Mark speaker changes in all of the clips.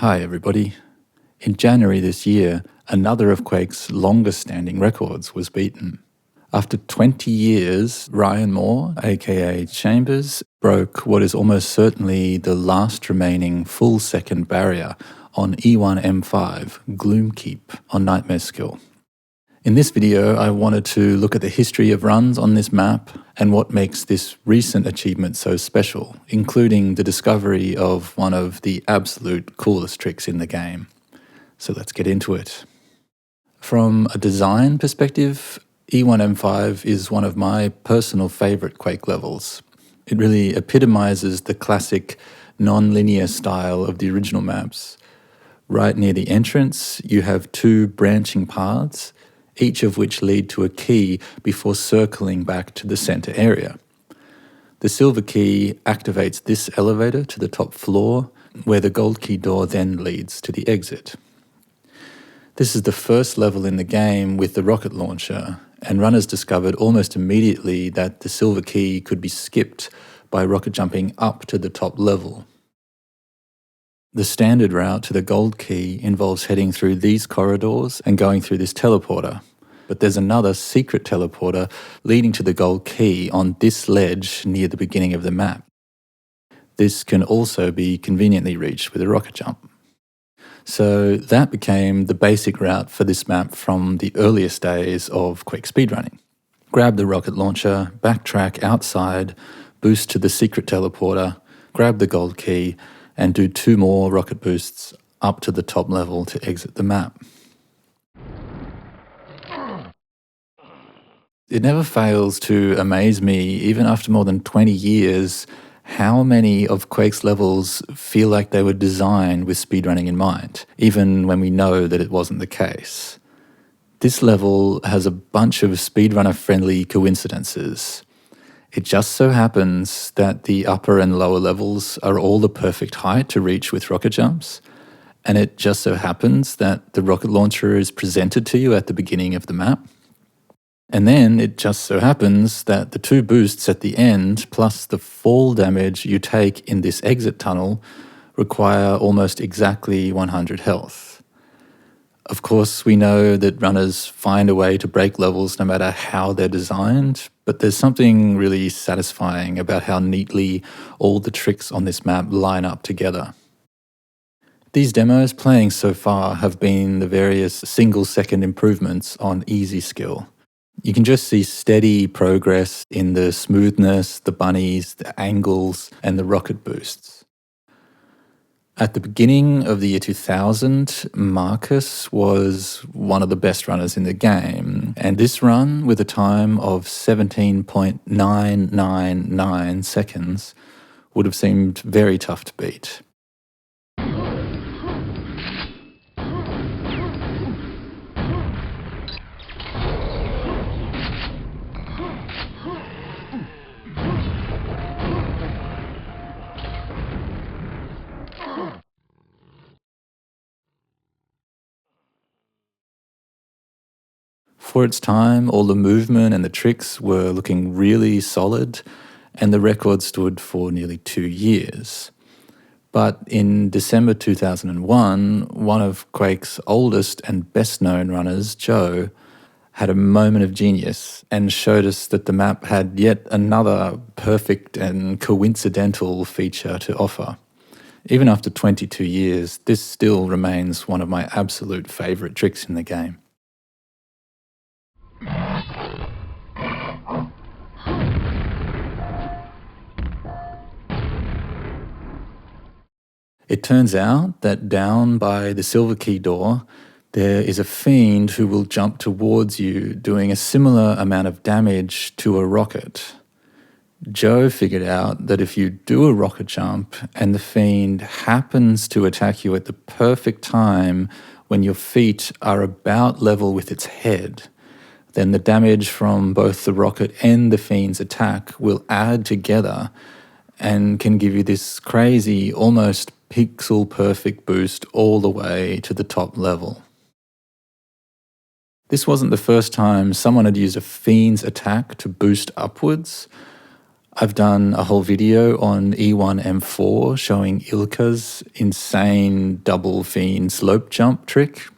Speaker 1: Hi everybody. In January this year, another of Quake's longest standing records was beaten. After 20 years, Ryan Moore, aka Chambers, broke what is almost certainly the last remaining full second barrier on e1m5 Gloomkeep on Nightmare Skill. In this video, I wanted to look at the history of runs on this map and what makes this recent achievement so special, including the discovery of one of the absolute coolest tricks in the game. So let's get into it. From a design perspective, e1m5 is one of my personal favorite Quake levels. It really epitomizes the classic non-linear style of the original maps. Right near the entrance, you have two branching paths, each of which lead to a key before circling back to the center area. The silver key activates this elevator to the top floor, where the gold key door then leads to the exit. This is the first level in the game with the rocket launcher, and runners discovered almost immediately that the silver key could be skipped by rocket jumping up to the top level. The standard route to the gold key involves heading through these corridors and going through this teleporter, but there's another secret teleporter leading to the gold key on this ledge near the beginning of the map. This can also be conveniently reached with a rocket jump. So that became the basic route for this map from the earliest days of Quake speedrunning. Grab the rocket launcher, backtrack outside, boost to the secret teleporter, grab the gold key, and do 2 more rocket boosts up to the top level to exit the map. It never fails to amaze me, even after more than 20 years, how many of Quake's levels feel like they were designed with speedrunning in mind, even when we know that it wasn't the case. This level has a bunch of speedrunner-friendly coincidences. It just so happens that the upper and lower levels are all the perfect height to reach with rocket jumps, and it just so happens that the rocket launcher is presented to you at the beginning of the map. And then it just so happens that the 2 boosts at the end, plus the fall damage you take in this exit tunnel, require almost exactly 100 health. Of course, we know that runners find a way to break levels no matter how they're designed, but there's something really satisfying about how neatly all the tricks on this map line up together. These demos playing so far have been the various single-second improvements on easy skill. You can just see steady progress in the smoothness, the bunnies, the angles, and the rocket boosts. At the beginning of the year 2000, Marcus was one of the best runners in the game, and this run, with a time of 17.999 seconds, would have seemed very tough to beat. For its time, all the movement and the tricks were looking really solid, and the record stood for nearly 2 years. But in December 2001, one of Quake's oldest and best-known runners, Joe, had a moment of genius and showed us that the map had yet another perfect and coincidental feature to offer. Even after 22 years, this still remains one of my absolute favourite tricks in the game. It turns out that down by the silver key door, there is a fiend who will jump towards you, doing a similar amount of damage to a rocket. Joe figured out that if you do a rocket jump and the fiend happens to attack you at the perfect time when your feet are about level with its head, then the damage from both the rocket and the fiend's attack will add together and can give you this crazy, almost pixel-perfect boost all the way to the top level. This wasn't the first time someone had used a fiend's attack to boost upwards. I've done a whole video on e1m5 showing Ilka's insane double fiend slope jump trick.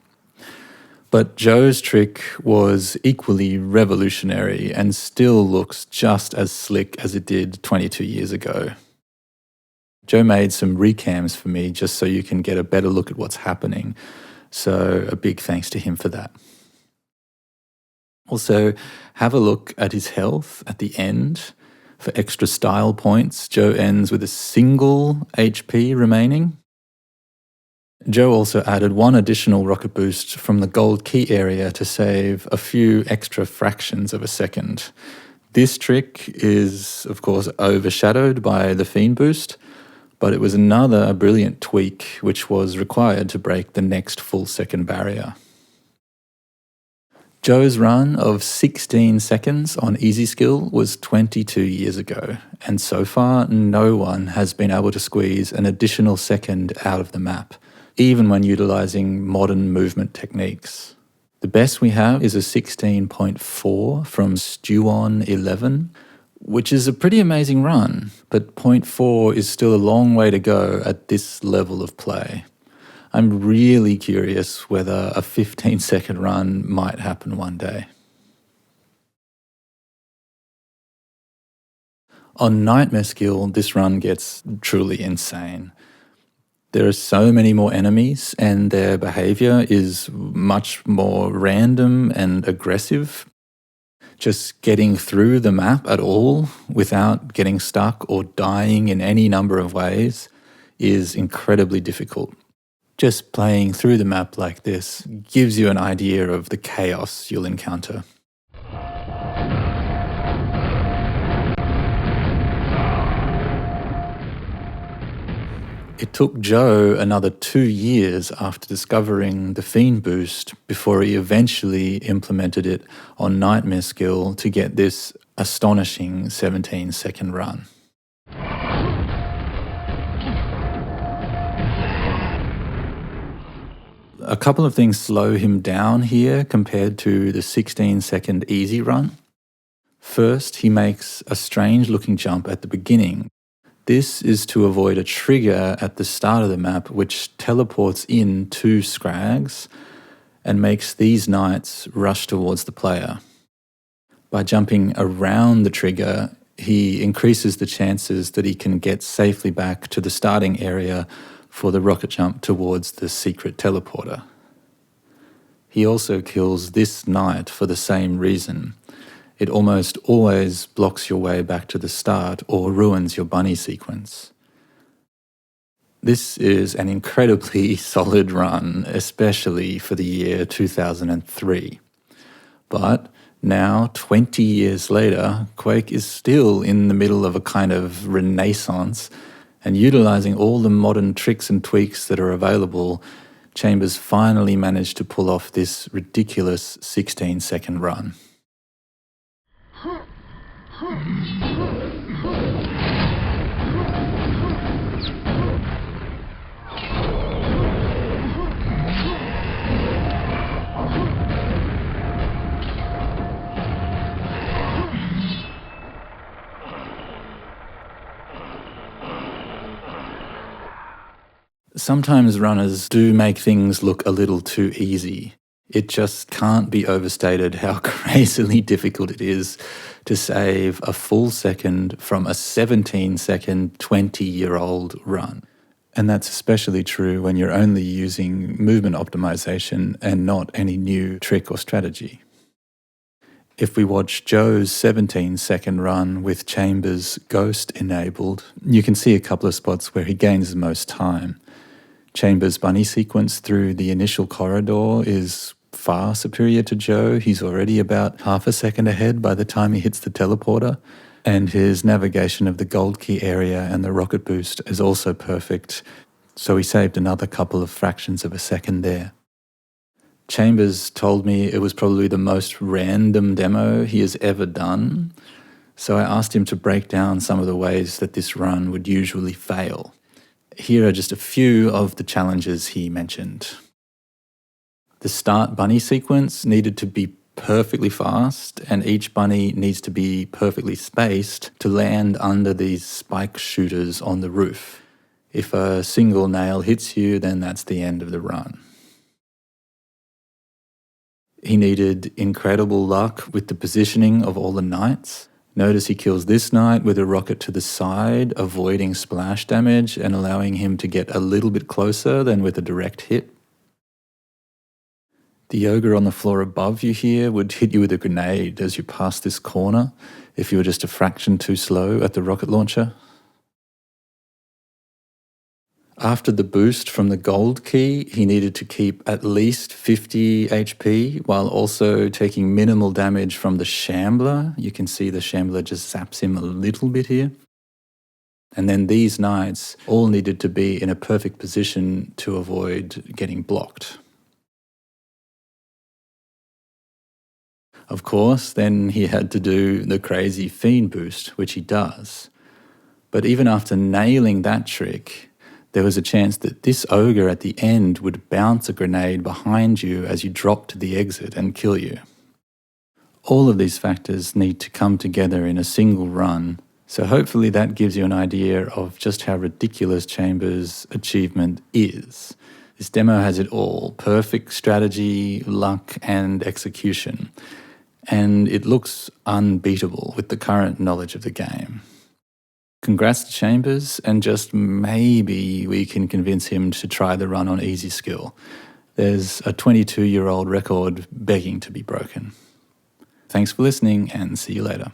Speaker 1: But Joe's trick was equally revolutionary and still looks just as slick as it did 22 years ago. Joe made some recams for me just so you can get a better look at what's happening. So a big thanks to him for that. Also, have a look at his health at the end. For extra style points, Joe ends with a single HP remaining. Joe also added one additional rocket boost from the gold key area to save a few extra fractions of a second. This trick is, of course, overshadowed by the fiend boost, but it was another brilliant tweak which was required to break the next full second barrier. Joe's run of 16 seconds on easy skill was 22 years ago, and so far no one has been able to squeeze an additional second out of the map, even when utilising modern movement techniques. The best we have is a 16.4 from e1m5, which is a pretty amazing run, but 0.4 is still a long way to go at this level of play. I'm really curious whether a 15-second run might happen one day. On Nightmare skill, this run gets truly insane. There are so many more enemies and their behaviour is much more random and aggressive. Just getting through the map at all without getting stuck or dying in any number of ways is incredibly difficult. Just playing through the map like this gives you an idea of the chaos you'll encounter. It took Joe another 2 years after discovering the fiend boost before he eventually implemented it on Nightmare skill to get this astonishing 17-second run. A couple of things slow him down here compared to the 16-second easy run. First, he makes a strange looking jump at the beginning. This is to avoid a trigger at the start of the map which teleports in 2 scrags and makes these knights rush towards the player. By jumping around the trigger, he increases the chances that he can get safely back to the starting area for the rocket jump towards the secret teleporter. He also kills this knight for the same reason. It almost always blocks your way back to the start or ruins your bunny sequence. This is an incredibly solid run, especially for the year 2003. But now, 20 years later, Quake is still in the middle of a kind of renaissance, and utilising all the modern tricks and tweaks that are available, Chambers finally managed to pull off this ridiculous 16-second run. Sometimes runners do make things look a little too easy. It just can't be overstated how crazily difficult it is to save a full second from a 17-second, 20-year-old run. And that's especially true when you're only using movement optimization and not any new trick or strategy. If we watch Joe's 17-second run with Chambers Ghost enabled, you can see a couple of spots where he gains the most time. Chambers' bunny sequence through the initial corridor is far superior to Joe. He's already about half a second ahead by the time he hits the teleporter, and his navigation of the gold key area and the rocket boost is also perfect, so he saved another couple of fractions of a second there. Chambers told me it was probably the most random demo he has ever done, so I asked him to break down some of the ways that this run would usually fail. Here are just a few of the challenges he mentioned. The start bunny sequence needed to be perfectly fast, and each bunny needs to be perfectly spaced to land under these spike shooters on the roof. If a single nail hits you, then that's the end of the run. He needed incredible luck with the positioning of all the knights. Notice he kills this knight with a rocket to the side, avoiding splash damage and allowing him to get a little bit closer than with a direct hit. The ogre on the floor above you here would hit you with a grenade as you pass this corner if you were just a fraction too slow at the rocket launcher. After the boost from the gold key, he needed to keep at least 50 HP while also taking minimal damage from the shambler. You can see the shambler just zaps him a little bit here. And then these knights all needed to be in a perfect position to avoid getting blocked. Of course, then he had to do the crazy fiend boost, which he does. But even after nailing that trick, there was a chance that this ogre at the end would bounce a grenade behind you as you drop to the exit and kill you. All of these factors need to come together in a single run, so hopefully that gives you an idea of just how ridiculous Chambers' achievement is. This demo has it all: perfect strategy, luck, and execution. And it looks unbeatable with the current knowledge of the game. Congrats to Chambers, and just maybe we can convince him to try the run on easy skill. There's a 22-year-old record begging to be broken. Thanks for listening, and see you later.